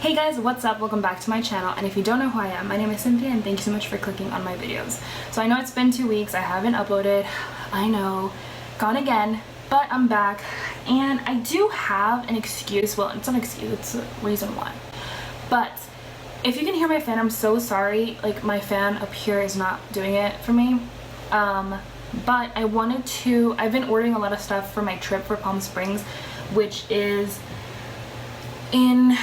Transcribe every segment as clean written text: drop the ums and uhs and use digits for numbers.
Hey guys, what's up? Welcome back to my channel, and if you don't know who I am, my name is Cynthia and thank you so much for clicking on my videos. So I know it's been 2 weeks, I haven't uploaded, I know, gone again, but I'm back and I do have an excuse. Well, it's not an excuse, it's a reason why. But if you can hear my fan, I'm so sorry, like my fan up here is not doing it for me. But I wanted to, I've been ordering a lot of stuff for my trip for Palm Springs, which is in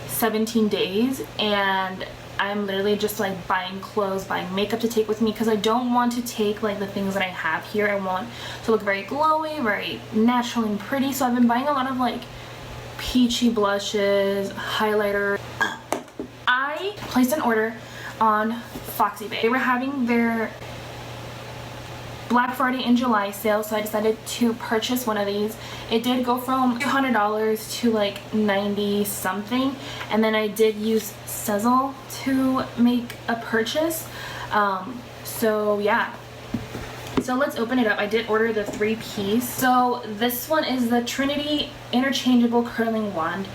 17 days, and I'm literally just like buying clothes, buying makeup to take with me because I don't want to take like the things that I have here. I want to look very glowy, very natural and pretty, so I've been buying a lot of like peachy blushes, highlighter. I placed an order on FoxyBae. They were having their Black Friday in July sale, so I decided to purchase one of these. It did go from $200 to like 90 something, and then I did use Sezzle to make a purchase. So yeah, so let's open it up. I did order the 3-piece. So this one is the Trinity interchangeable curling wand.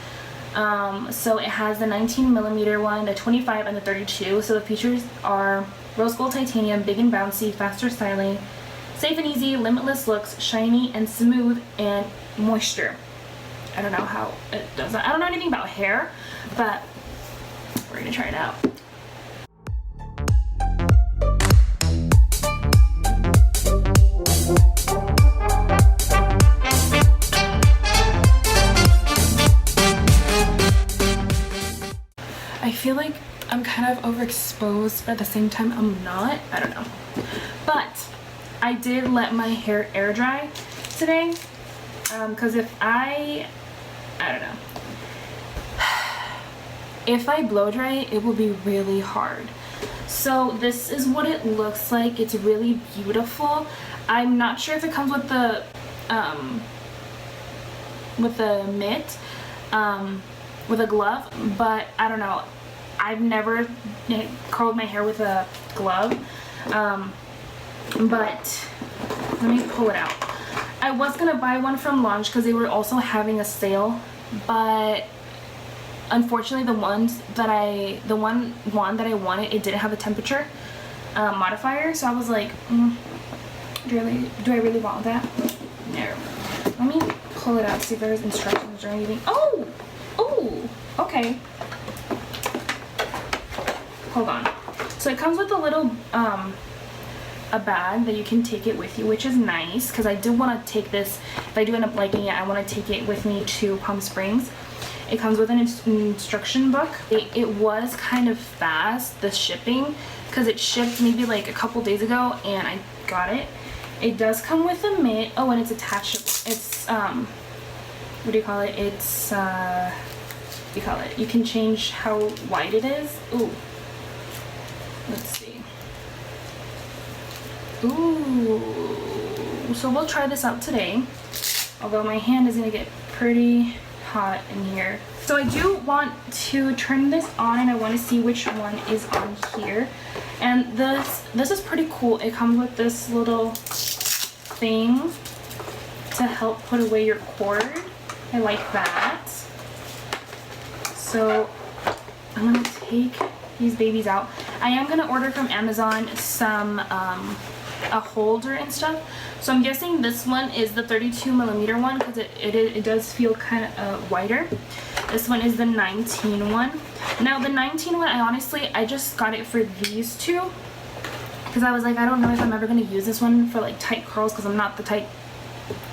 So it has the 19mm one, the 25 and the 32. So the features are rose gold titanium, big and bouncy, faster styling, safe and easy, limitless looks, shiny and smooth, and moisture. I don't know how it does that. I don't know anything about hair, but we're gonna try it out. I feel like I'm kind of overexposed, but at the same time I'm not. I don't know. But I did let my hair air dry today, because if I don't know, if I blow dry it will be really hard. So this is what it looks like. It's really beautiful. I'm not sure if it comes with the mitt, with a glove, but I don't know. I've never curled my hair with a glove. But let me pull it out. I was gonna buy one from Launch because they were also having a sale, but unfortunately the one wand that I wanted, it didn't have a temperature modifier, so I was like, do I really want that? No. Let me pull it out, see if there's instructions or anything. Oh, okay. Hold on. So it comes with a little a bag that you can take it with you, which is nice because I do want to take this. If I do end up liking it, I want to take it with me to Palm Springs. It comes with an instruction book. It was kind of fast, the shipping, because it shipped maybe like a couple days ago and I got it. It does come with a mitt. Oh, and it's attachable. It's what do you call it? It's what do you call it? You can change how wide it is. Ooh, let's see. Ooh, so we'll try this out today, although my hand is gonna get pretty hot in here. So I do want to turn this on and I want to see which one is on here. And this is pretty cool. It comes with this little thing to help put away your cord. I like that. So I'm gonna take these babies out. I am gonna order from Amazon some a holder and stuff, so I'm guessing this one is the 32mm one because it does feel kind of wider. This one is the 19 one. Now the 19 one, I just got it for these two because I was like, I don't know if I'm ever going to use this one for like tight curls because I'm not the tight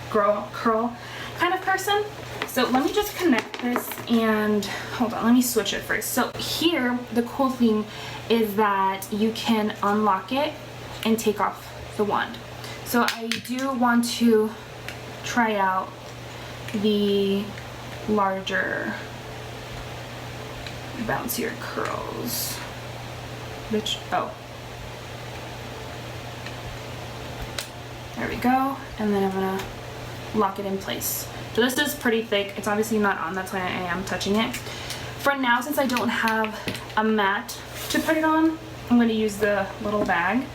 curl kind of person. So let me just connect this and hold on, let me switch it first. So here the cool thing is that you can unlock it and take off the wand. So I do want to try out the larger bouncier curls, which, oh, there we go, and then I'm gonna lock it in place. So this is pretty thick. It's obviously not on, that's why I am touching it. For now, since I don't have a mat to put it on, I'm going to use the little bag.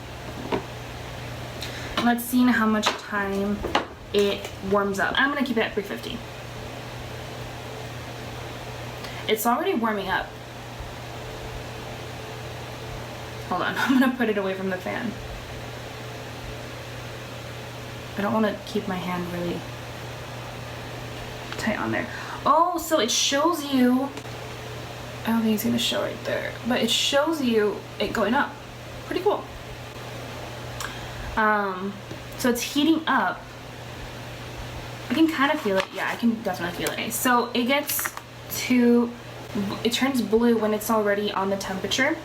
Let's see how much time it warms up. I'm going to keep it at 350. It's already warming up. Hold on, I'm gonna put it away from the fan. I don't want to keep my hand really tight on there. Oh, so it shows you, I don't think it's gonna show right there, but it shows you it going up. Pretty cool. So it's heating up. I can kind of feel it. Yeah, I can definitely feel it. So it turns blue when it's already on the temperature.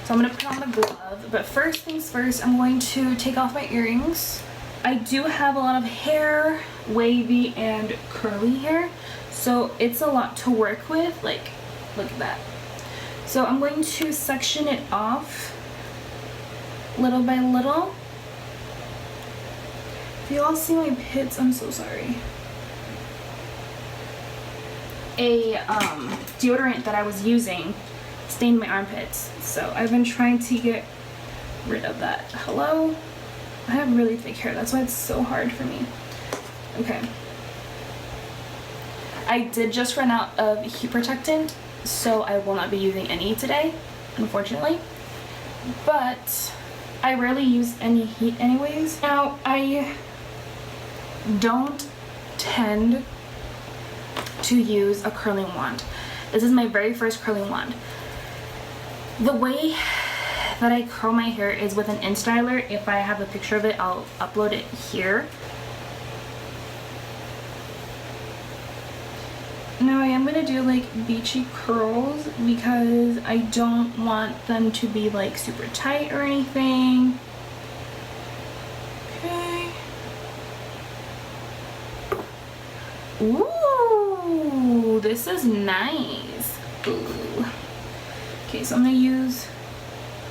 So I'm gonna put on the glove, but first things first, I'm going to take off my earrings. I do have a lot of hair, wavy and curly hair, so it's a lot to work with. Like, look at that. So I'm going to section it off little by little. If you all see my pits, I'm so sorry. A deodorant that I was using stained my armpits, so I've been trying to get rid of that. Hello? I have really thick hair, that's why it's so hard for me. Okay. I did just run out of heat protectant, so I will not be using any today, unfortunately. But I rarely use any heat anyways. Now, I don't tend to use a curling wand. This is my very first curling wand. The way that I curl my hair is with an InStyler. If I have a picture of it, I'll upload it here. Now I am gonna do like beachy curls because I don't want them to be like super tight or anything. Okay. Ooh, this is nice. Ooh. Okay, so I'm gonna use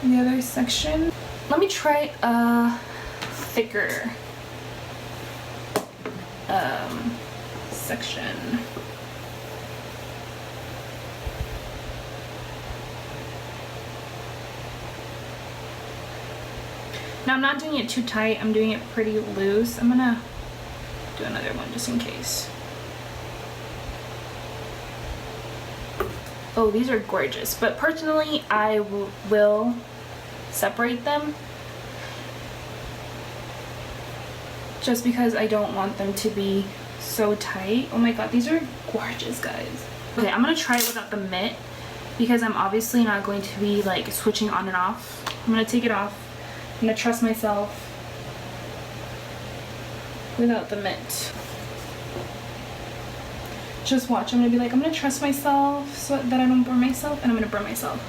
the other section. Let me try a thicker section. Now I'm not doing it too tight, I'm doing it pretty loose. I'm gonna do another one just in case. Oh, these are gorgeous, but personally I will separate them just because I don't want them to be so tight. Oh my god, these are gorgeous, guys. Okay, I'm gonna try it without the mitt because I'm obviously not going to be like switching on and off. I'm gonna take it off. I'm gonna trust myself without the mitt. Just watch, I'm gonna be like, I'm gonna trust myself so that I don't burn myself, and I'm gonna burn myself.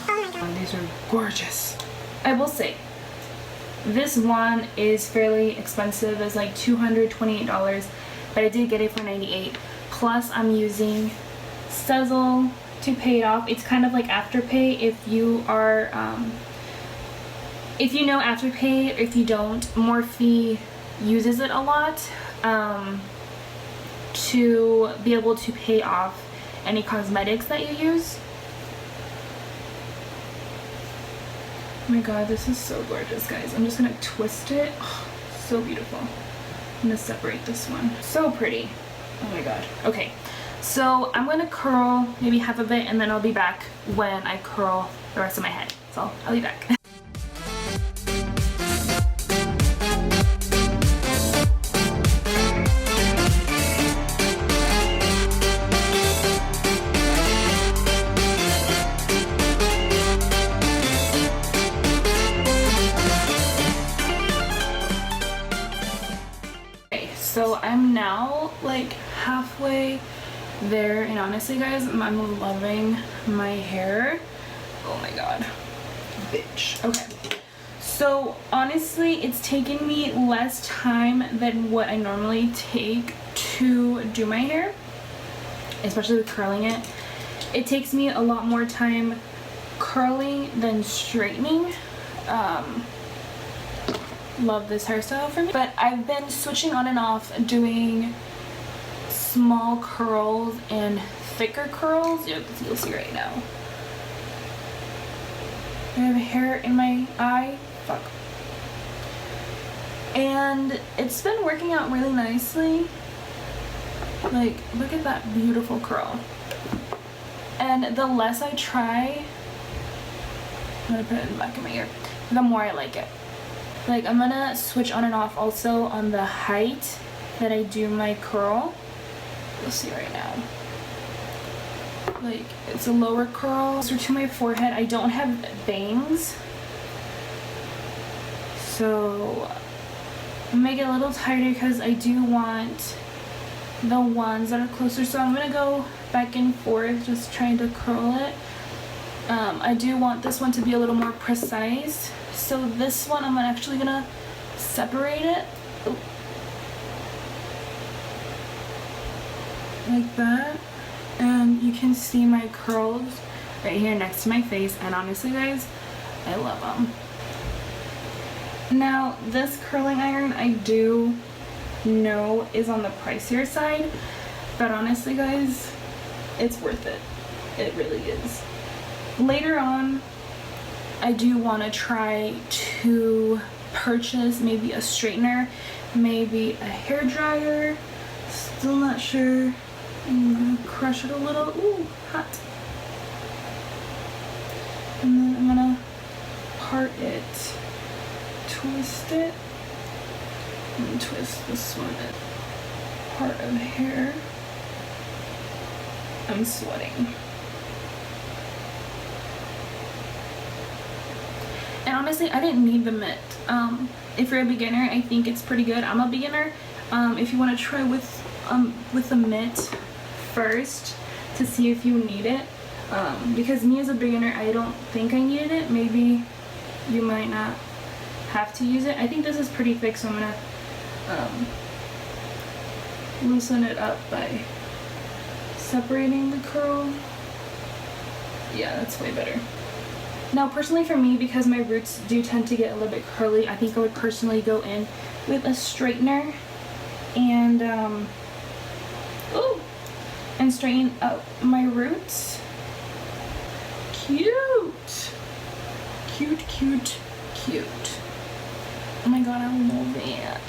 And these are gorgeous. I will say, this one is fairly expensive. It's like $228, but I did get it for $98. Plus, I'm using Sezzle to pay it off. It's kind of like Afterpay if you are, if you know Afterpay. If you don't, Morphe uses it a lot to be able to pay off any cosmetics that you use. Oh my god, this is so gorgeous, guys. I'm just gonna twist it. Oh, so beautiful. I'm gonna separate this one. So pretty. Oh my god. Okay, so I'm gonna curl maybe half of it and then I'll be back when I curl the rest of my head. So I'll be back. So I'm now like halfway there, and honestly guys, I'm loving my hair. Oh my god, bitch. Okay, so honestly it's taken me less time than what I normally take to do my hair, especially with curling it. It takes me a lot more time curling than straightening. Love this hairstyle for me, but I've been switching on and off doing small curls and thicker curls. You'll see right now. I have hair in my eye. Fuck. and it's been working out really nicely. Like, look at that beautiful curl. And the less I try, I'm gonna put it in the back of my ear, the more I like it. Like, I'm gonna switch on and off also on the height that I do my curl. You'll see right now. Like, it's a lower curl closer to my forehead. I don't have bangs, so I'll make it a little tighter because I do want the ones that are closer. So I'm gonna go back and forth just trying to curl it. I do want this one to be a little more precise, so this one I'm actually gonna separate it like that, and you can see my curls right here next to my face, and honestly guys, I love them. Now this curling iron I do know is on the pricier side, but honestly guys, it's worth it. It really is. Later on, I do want to try to purchase maybe a straightener, maybe a hair dryer. Still not sure. I'm gonna crush it a little. Ooh, hot. And then I'm gonna part it, twist it, and twist this one in. Part of hair. I'm sweating. And honestly, I didn't need the mitt. If you're a beginner, I think it's pretty good. I'm a beginner. If you want to try with the mitt first to see if you need it, because me as a beginner, I don't think I needed it. Maybe you might not have to use it. I think this is pretty thick, so I'm gonna loosen it up by separating the curl. Yeah, that's way better. Now personally for me, because my roots do tend to get a little bit curly, I think I would personally go in with a straightener and straighten out my roots. Cute! Cute, cute, cute. Oh my god, I love it.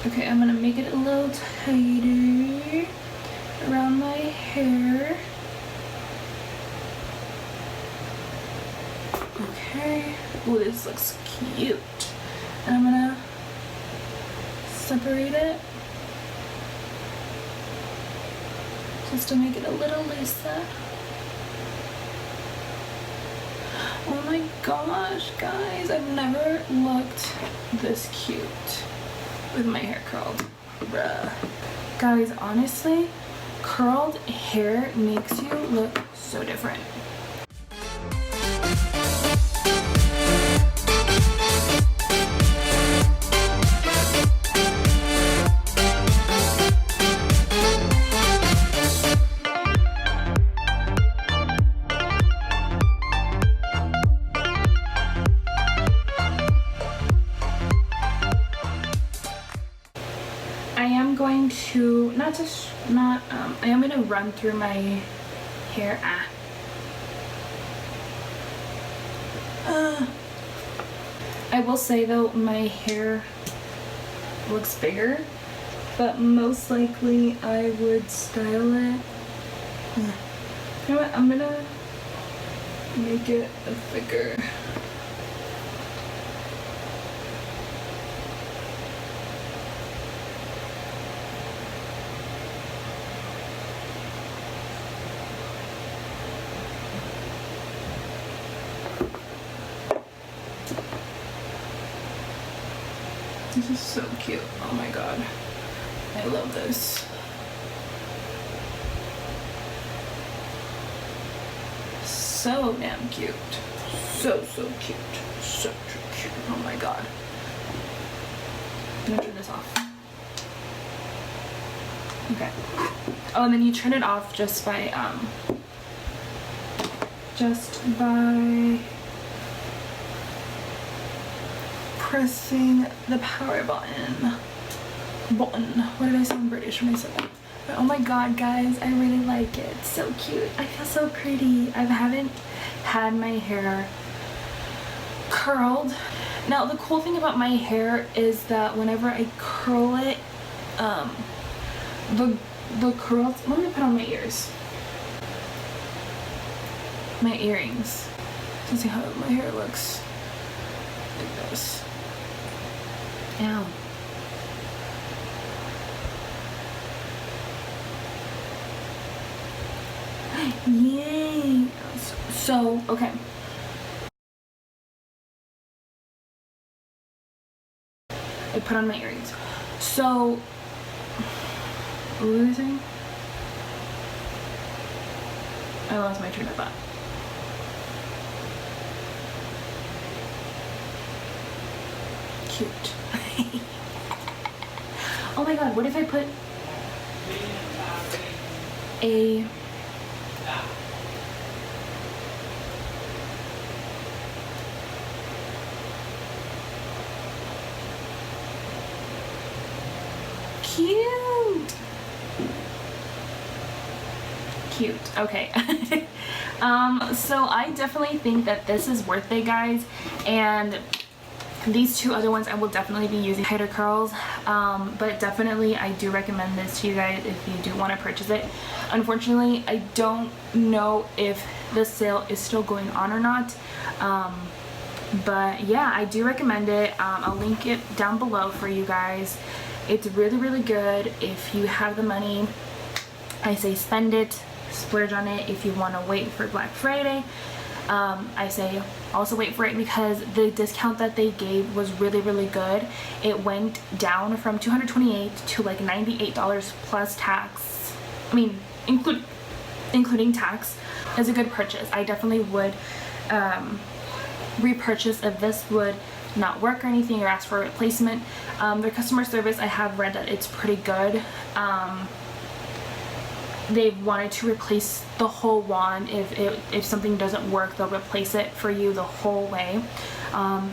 Okay, I'm gonna make it a little tighter around my hair. Okay. Oh, this looks cute. And I'm gonna separate it just to make it a little looser. Oh my gosh, guys, I've never looked this cute with my hair curled. Bruh. Guys, honestly, curled hair makes you look so different. I am going to run through my hair. I will say though, my hair looks bigger, but most likely I would style it. You know what, I'm going to make it a thicker. This is so cute. Oh my god. I love this. So damn cute. So cute. So cute. Oh my god. I'm gonna turn this off. Okay. Oh, and then you turn it off just by pressing the power button. What did I say in British when I said that? But oh my god, guys, I really like it. It's so cute. I feel so pretty. I haven't had my hair curled. Now, the cool thing about my hair is that whenever I curl it, the curls, let me put on my ears. My earrings. To see how my hair looks. Like this. Ow. Yay! So, okay. I put on my earrings. So, what was I saying? I lost my train of thought. Cute. Oh my god, what if I put a cute. Okay. So I definitely think that this is worth it, guys, and these two other ones I will definitely be using tighter curls, but definitely I do recommend this to you guys if you do want to purchase it. Unfortunately, I don't know if the sale is still going on or not, but yeah, I do recommend it. I'll link it down below for you guys. It's really, really good. If you have the money, I say spend it, splurge on it. If you want to wait for Black Friday, I say also wait for it, because the discount that they gave was really, really good. It went down from $228 to like $98 plus tax. I mean, including tax. It's a good purchase. I definitely would repurchase if this would not work or anything, or ask for a replacement. Their customer service, I have read that it's pretty good. They wanted to replace the whole wand. If something doesn't work, they'll replace it for you the whole way.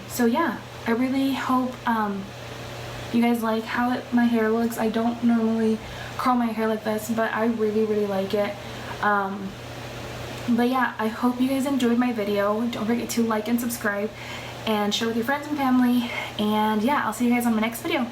So yeah, I really hope you guys like how my hair looks. I don't normally curl my hair like this, but I really, really like it. But yeah, I hope you guys enjoyed my video. Don't forget to like and subscribe and share with your friends and family. And yeah, I'll see you guys on my next video.